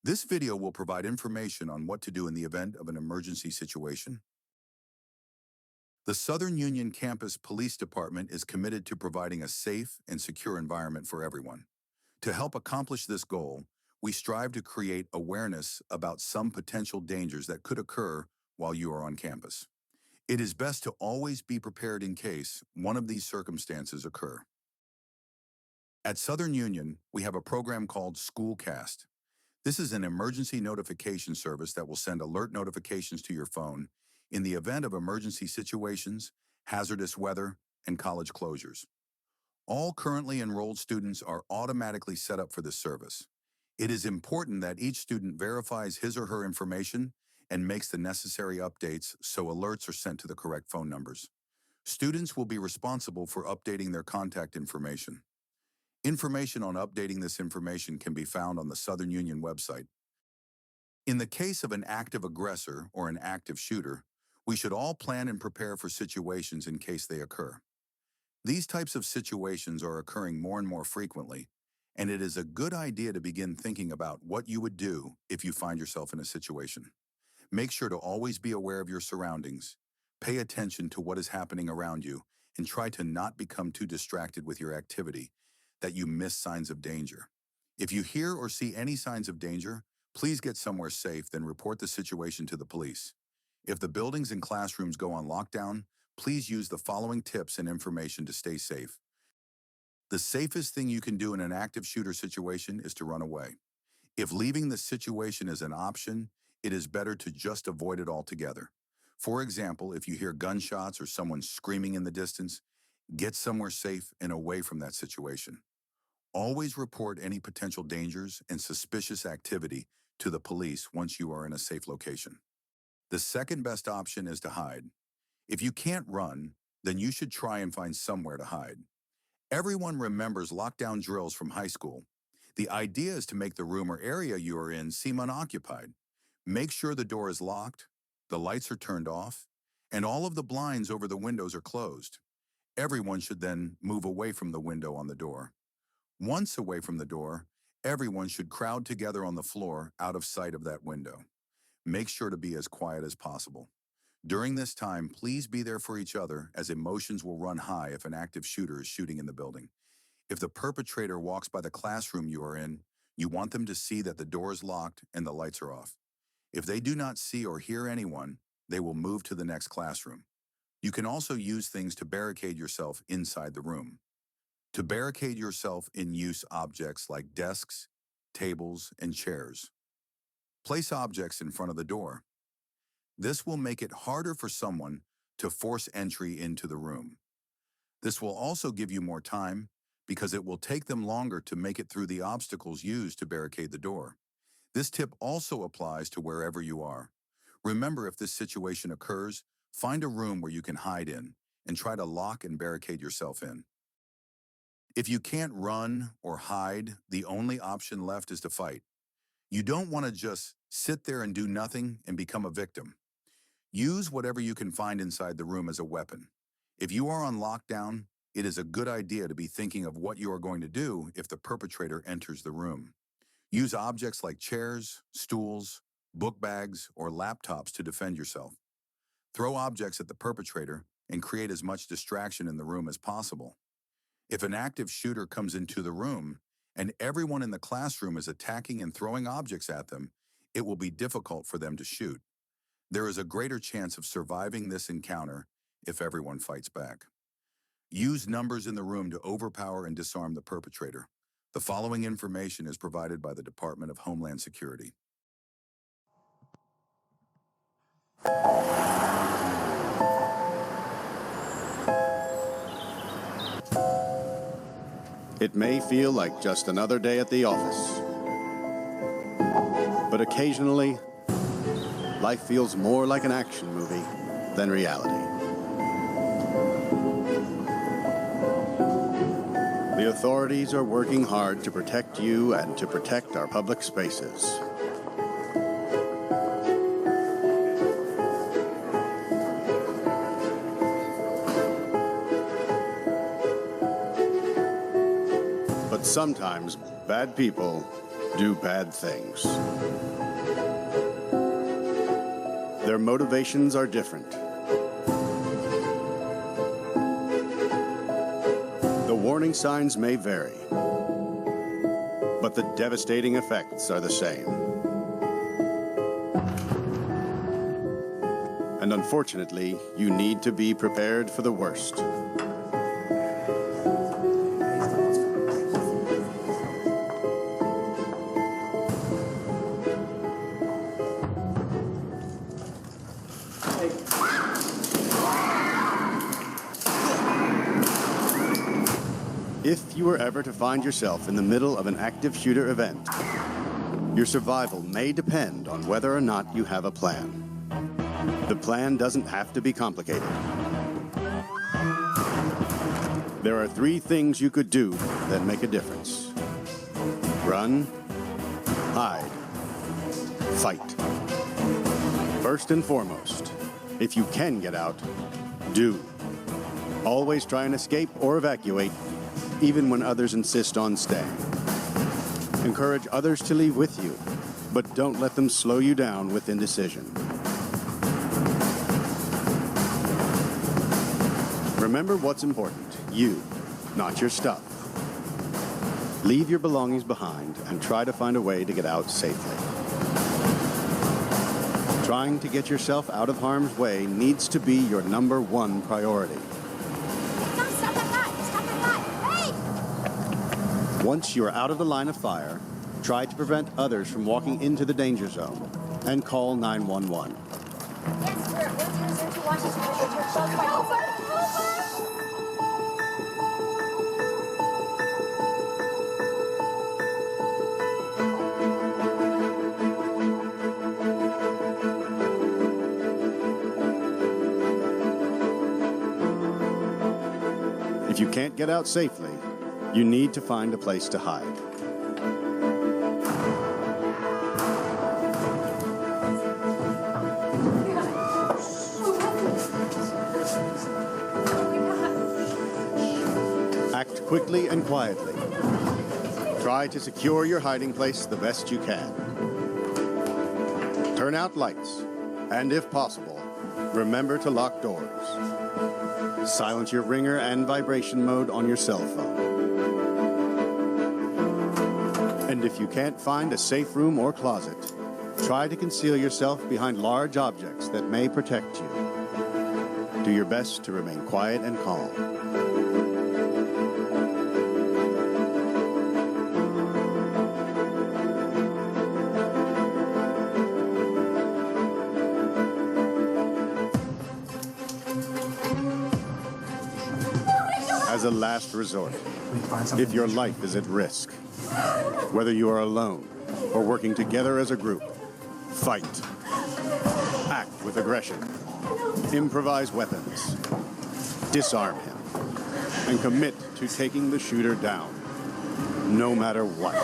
This video will provide information on what to do in the event of an emergency situation. The Southern Union Campus Police Department is committed to providing a safe and secure environment for everyone. To help accomplish this goal, we strive to create awareness about some potential dangers that could occur while you are on campus. It is best to always be prepared in case one of these circumstances occur. At Southern Union, we have a program called SUSCCPD. This is an emergency notification service that will send alert notifications to your phone in the event of emergency situations, hazardous weather, and college closures. All currently enrolled students are automatically set up for this service. It is important that each student verifies his or her information and makes the necessary updates so alerts are sent to the correct phone numbers. Students will be responsible for updating their contact information. Information on updating this information can be found on the Southern Union website. In the case of an active aggressor or an active shooter, we should all plan and prepare for situations in case they occur. These types of situations are occurring more and more frequently, and it is a good idea to begin thinking about what you would do if you find yourself in a situation. Make sure to always be aware of your surroundings, pay attention to what is happening around you, and try to not become too distracted with your activity that you miss signs of danger. If you hear or see any signs of danger, please get somewhere safe, then report the situation to the police. If the buildings and classrooms go on lockdown, please use the following tips and information to stay safe. The safest thing you can do in an active shooter situation is to run away. If leaving the situation is an option, it is better to just avoid it altogether. For example, if you hear gunshots or someone screaming in the distance, get somewhere safe and away from that situation. Always report any potential dangers and suspicious activity to the police once you are in a safe location. The second best option is to hide. If you can't run, then you should try and find somewhere to hide. Everyone remembers lockdown drills from high school. The idea is to make the room or area you are in seem unoccupied. Make sure the door is locked, the lights are turned off, and all of the blinds over the windows are closed. Everyone should then move away from the window on the door. Once away from the door, everyone should crowd together on the floor out of sight of that window. Make sure to be as quiet as possible. During this time, please be there for each other, as emotions will run high if an active shooter is shooting in the building. If the perpetrator walks by the classroom you are in, you want them to see that the door is locked and the lights are off. If they do not see or hear anyone, they will move to the next classroom. You can also use things to barricade yourself inside the room. To barricade yourself, use objects like desks, tables, and chairs. Place objects in front of the door. This will make it harder for someone to force entry into the room. This will also give you more time because it will take them longer to make it through the obstacles used to barricade the door. This tip also applies to wherever you are. Remember, if this situation occurs, find a room where you can hide in and try to lock and barricade yourself in. If you can't run or hide, the only option left is to fight. You don't want to just sit there and do nothing and become a victim. Use whatever you can find inside the room as a weapon. If you are on lockdown, it is a good idea to be thinking of what you are going to do if the perpetrator enters the room. Use objects like chairs, stools, book bags, or laptops to defend yourself. Throw objects at the perpetrator and create as much distraction in the room as possible. If an active shooter comes into the room and everyone in the classroom is attacking and throwing objects at them, it will be difficult for them to shoot. There is a greater chance of surviving this encounter if everyone fights back. Use numbers in the room to overpower and disarm the perpetrator. The following information is provided by the Department of Homeland Security. It may feel like just another day at the office, but occasionally, life feels more like an action movie than reality. The authorities are working hard to protect you and to protect our public spaces. But sometimes bad people do bad things. Their motivations are different. The warning signs may vary, but the devastating effects are the same. And unfortunately, you need to be prepared for the worst. If you were ever to find yourself in the middle of an active shooter event, your survival may depend on whether or not you have a plan. The plan doesn't have to be complicated. There are 3 things you could do that make a difference. Run, hide, fight. First and foremost, if you can get out, do. Always try and escape or evacuate, even when others insist on staying. Encourage others to leave with you, but don't let them slow you down with indecision. Remember what's important, you, not your stuff. Leave your belongings behind and try to find a way to get out safely. Trying to get yourself out of harm's way needs to be your #1 priority. Once you are out of the line of fire, try to prevent others from walking into the danger zone and call 911. Yes, we're using to watch this video. If you can't get out safely, you need to find a place to hide. Act quickly and quietly. Try to secure your hiding place the best you can. Turn out lights, and if possible, remember to lock doors. Silence your ringer and vibration mode on your cell phone. And if you can't find a safe room or closet, try to conceal yourself behind large objects that may protect you. Do your best to remain quiet and calm. As a last resort, if your life is at risk, whether you are alone or working together as a group, fight. Act with aggression. Improvise weapons. Disarm him. And commit to taking the shooter down, no matter what.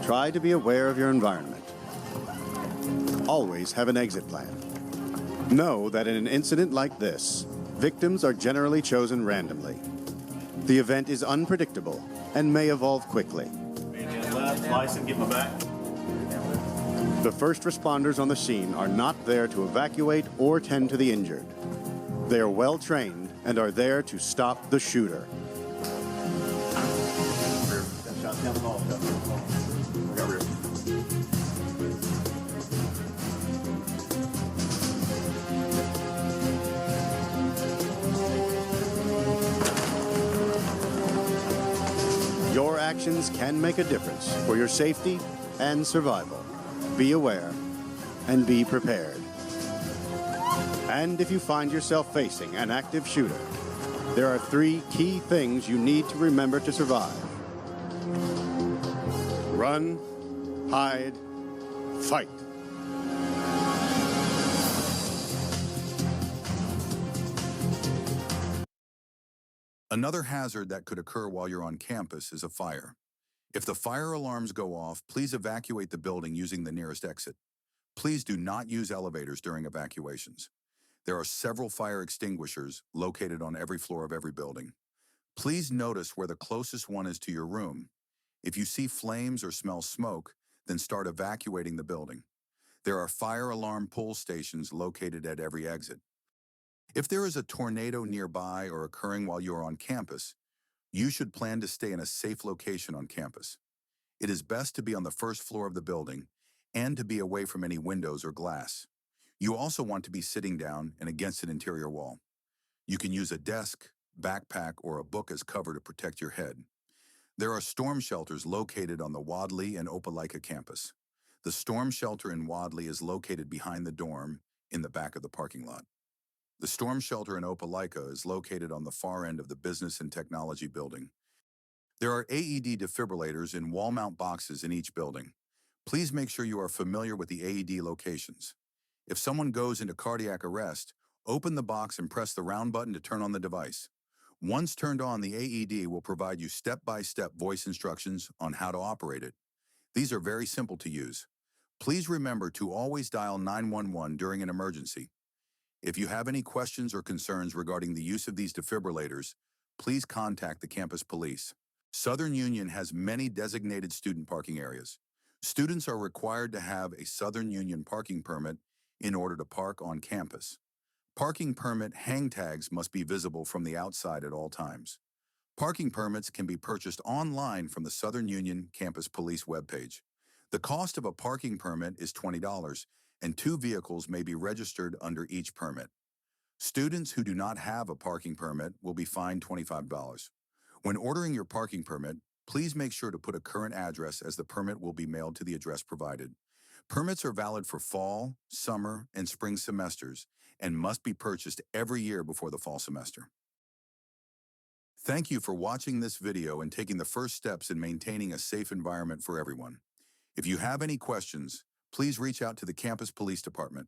Try to be aware of your environment. Always have an exit plan. Know that in an incident like this, victims are generally chosen randomly. The event is unpredictable and may evolve quickly. The first responders on the scene are not there to evacuate or tend to the injured. They are well trained and are there to stop the shooter. Your actions can make a difference for your safety and survival. Be aware and be prepared. And if you find yourself facing an active shooter, there are 3 key things you need to remember to survive. Run, hide, fight. Another hazard that could occur while you're on campus is a fire. If the fire alarms go off, please evacuate the building using the nearest exit. Please do not use elevators during evacuations. There are several fire extinguishers located on every floor of every building. Please notice where the closest one is to your room. If you see flames or smell smoke, then start evacuating the building. There are fire alarm pull stations located at every exit. If there is a tornado nearby or occurring while you are on campus, you should plan to stay in a safe location on campus. It is best to be on the first floor of the building and to be away from any windows or glass. You also want to be sitting down and against an interior wall. You can use a desk, backpack, or a book as cover to protect your head. There are storm shelters located on the Wadley and Opelika campus. The storm shelter in Wadley is located behind the dorm in the back of the parking lot. The storm shelter in Opelika is located on the far end of the Business and Technology building. There are AED defibrillators in wall-mount boxes in each building. Please make sure you are familiar with the AED locations. If someone goes into cardiac arrest, open the box and press the round button to turn on the device. Once turned on, the AED will provide you step-by-step voice instructions on how to operate it. These are very simple to use. Please remember to always dial 911 during an emergency. If you have any questions or concerns regarding the use of these defibrillators, please contact the campus police. Southern Union has many designated student parking areas. Students are required to have a Southern Union parking permit in order to park on campus. Parking permit hang tags must be visible from the outside at all times. Parking permits can be purchased online from the Southern Union Campus Police webpage. The cost of a parking permit is $20, and 2 vehicles may be registered under each permit. Students who do not have a parking permit will be fined $25. When ordering your parking permit, please make sure to put a current address as the permit will be mailed to the address provided. Permits are valid for fall, summer, and spring semesters and must be purchased every year before the fall semester. Thank you for watching this video and taking the first steps in maintaining a safe environment for everyone. If you have any questions, please reach out to the Campus Police Department.